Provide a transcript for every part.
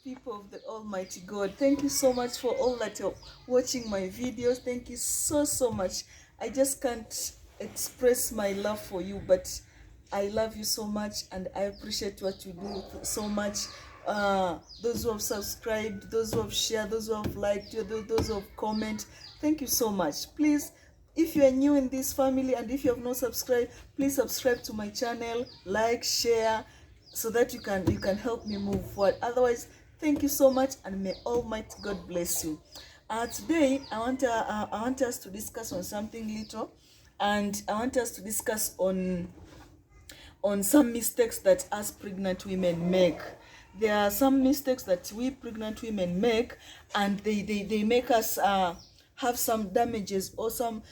people of the Almighty God. Thank you so much for all that you're watching my videos. Thank you so much. I just can't express my love for you, but I love you so much and I appreciate what you do so much. Those who have subscribed, those who have shared, those who have liked, those who have comment, thank you so much. Please, if you are new in this family and if you have not subscribed, please subscribe to my channel, like, share, so that you can help me move forward. Otherwise, thank you so much and may Almighty God bless you. Today I want us to discuss on something little, and I want us to discuss on some mistakes that us pregnant women make. There are some mistakes that we pregnant women make, and they make us have some damages or some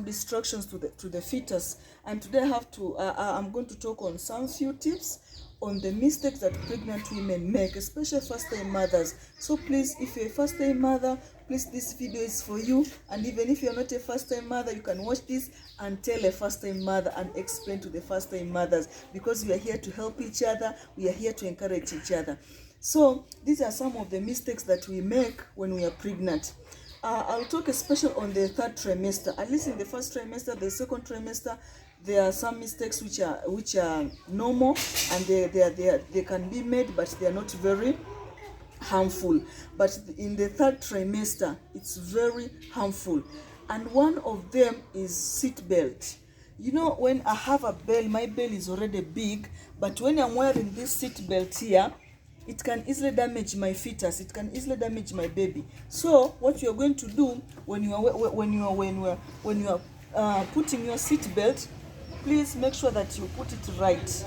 destructions to the fetus. And today I'm going to talk on some few tips on the mistakes that pregnant women make, especially first-time mothers. So please, if you're a first-time mother, please, this video is for you. And even if you're not a first-time mother, you can watch this and tell a first-time mother and explain to the first-time mothers, because we are here to help each other, we are here to encourage each other. So these are some of the mistakes that we make when we are pregnant. I'll talk especially on the third trimester. At least in the first trimester, the second trimester, there are some mistakes which are normal, and they can be made, but they are not very harmful. But in the third trimester, it's very harmful, and one of them is seat belt. You know, when I have a belly, my belly is already big, but when I'm wearing this seat belt here, it can easily damage my fetus. It can easily damage my baby. So what you are going to do when you are putting your seat belt, please make sure that you put it right.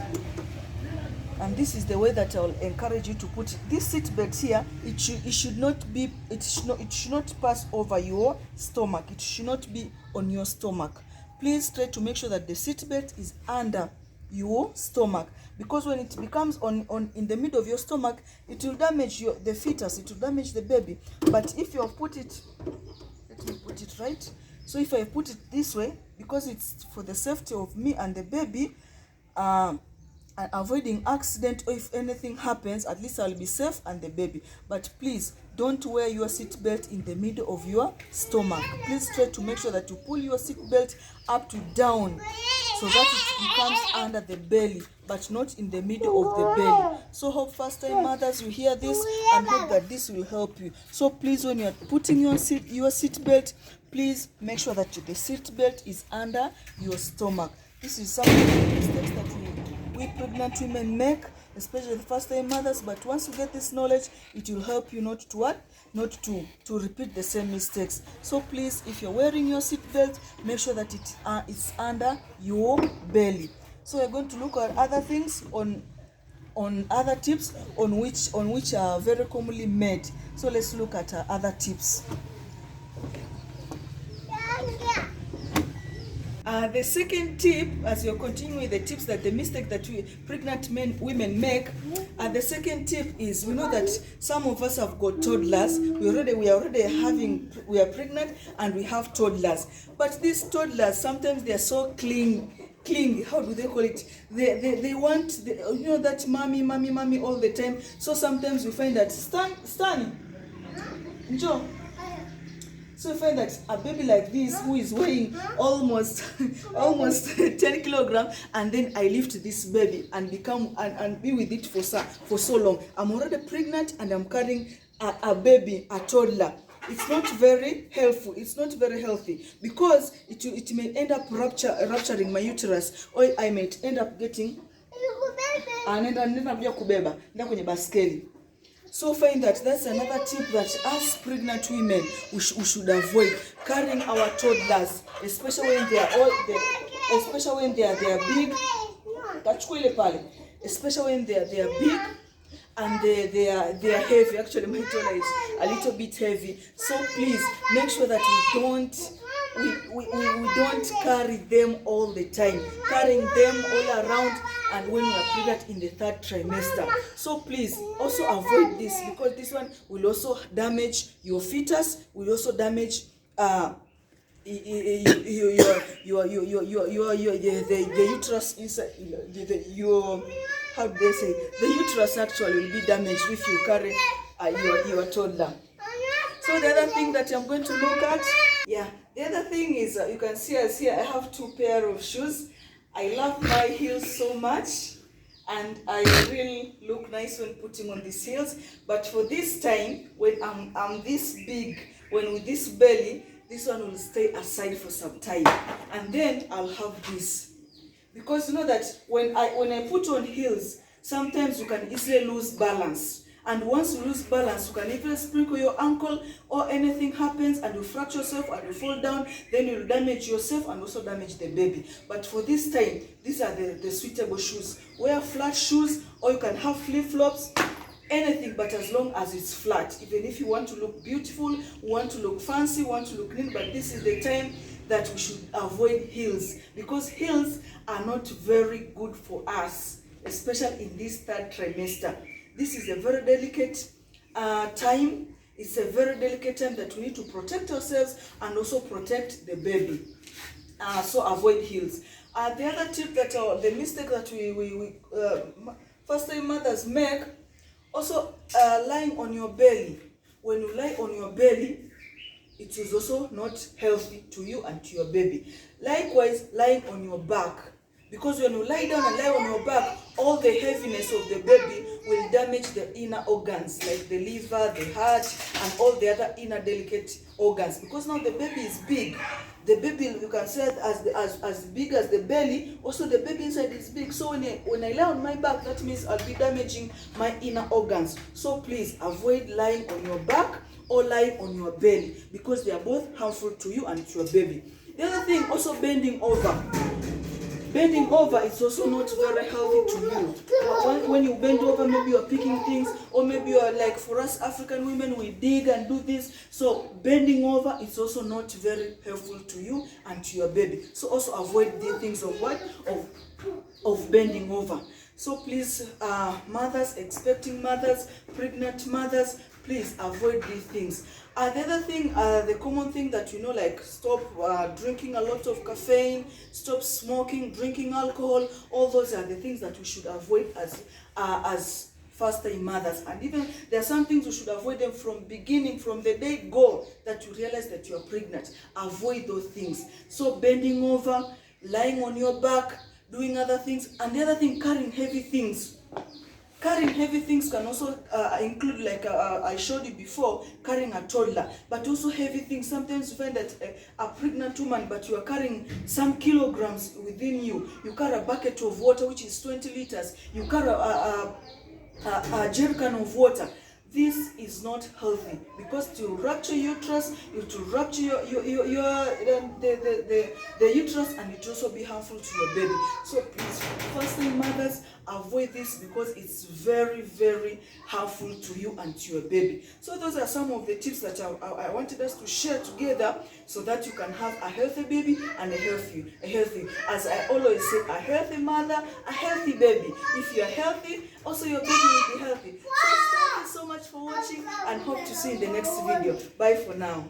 And this is the way that I will encourage you to put it. This seat belt here, it should not pass over your stomach. It should not be on your stomach. Please try to make sure that the seat belt is under your stomach, because when it becomes on in the middle of your stomach, it will damage the fetus, it will damage the baby. But if you have put it, let me put it right. So if I put it this way, because it's for the safety of me and the baby, and avoiding accident, or if anything happens, at least I'll be safe and the baby. But please don't wear your seat belt in the middle of your stomach. Please try to make sure that you pull your seat belt up to down, so that it becomes under the belly, but not in the middle of the belly. So hope first-time mothers, you hear this and hope that this will help you. So please, when you are putting your seat belt, please make sure that the seat belt is under your stomach. This is some of the mistakes that we pregnant women make, especially the first-time mothers. But once you get this knowledge, it will help you not to repeat the same mistakes. So please, if you're wearing your seat belt, make sure that it's under your belly. So we're going to look at other things on other tips on which are very commonly made. So let's look at other tips. The second tip, as you're continuing with the tips that the mistake that pregnant women make, the second tip is, we know that some of us have got toddlers. We are pregnant and we have toddlers. But these toddlers, sometimes they are so clingy. How do they call it? They want that mommy all the time. So sometimes we find that Stan, Joe. So you find that a baby like this, who is weighing almost 10 kilograms, and then I lift this baby and be with it for so long. I'm already pregnant and I'm carrying a baby, a toddler. It's not very helpful. It's not very healthy, because it may end up rupturing my uterus, or I might end up getting kwenye baskeli. So find that that's another tip that us pregnant women we should avoid, carrying our toddlers, especially when they are big. Especially when they are big and they are heavy. Actually, my toddler is a little bit heavy. So please make sure that we don't carry them all the time, carrying them all around, and when we are pregnant in the third trimester. So please also avoid this, because this one will also damage your fetus, will also damage the uterus inside how do they say, the uterus actually will be damaged if you carry your toddler. So the other thing that I'm going to look at, yeah, the other thing is you can see as here I have 2 pairs of shoes. I love my heels so much, and I really look nice when putting on these heels. But for this time, when I'm this big, when with this belly, this one will stay aside for some time, and then I'll have this. Because you know that when I put on heels, sometimes you can easily lose balance. And once you lose balance, you can even sprinkle your ankle, or anything happens and you fracture yourself and you fall down, then you'll damage yourself and also damage the baby. But for this time, these are the suitable shoes. Wear flat shoes, or you can have flip-flops, anything, but as long as it's flat. Even if you want to look beautiful, want to look fancy, want to look neat, but this is the time that we should avoid heels, because heels are not very good for us, especially in this 3rd trimester. This is a very delicate time. It's a very delicate time that we need to protect ourselves and also protect the baby. So avoid heels. The other tip that the mistake that we first time mothers make, also lying on your belly. When you lie on your belly, it is also not healthy to you and to your baby. Likewise, lying on your back. Because when you lie down and lie on your back, all the heaviness of the baby will damage the inner organs, like the liver, the heart, and all the other inner delicate organs. Because now the baby is big. The baby, you can say, as big as the belly. Also, the baby inside is big. So when I lie on my back, that means I'll be damaging my inner organs. So please avoid lying on your back or lying on your belly, because they are both harmful to you and to your baby. The other thing, also bending over. Bending over is also not very healthy to you. When you bend over, maybe you're picking things, or maybe you're like, for us African women, we dig and do this. So bending over is also not very helpful to you and to your baby. So also avoid the things of what? Of bending over. So please, mothers, expecting mothers, pregnant mothers, please avoid these things. The other thing, the common thing that you know, like stop drinking a lot of caffeine, stop smoking, drinking alcohol. All those are the things that we should avoid as first-time mothers. And even there are some things we should avoid them from beginning, from the day go that you realize that you are pregnant. Avoid those things. So bending over, lying on your back, doing other things, and the other thing, carrying heavy things. Carrying heavy things can also include, like I showed you before, carrying a toddler, but also heavy things. Sometimes you find that a pregnant woman, but you are carrying some kilograms within you. You carry a bucket of water, which is 20 liters. You carry a jerrycan of water. This is not healthy, because to rupture uterus, to rupture the uterus, and it will also be harmful to your baby. So please, first-time mothers, avoid this, because it's very, very harmful to you and to your baby. So those are some of the tips that I wanted us to share together, so that you can have a healthy baby and a healthy, as I always say, a healthy mother, a healthy baby. If you are healthy, also your baby will be healthy. So thank you so much for watching, and hope to see you in the next video. Bye for now.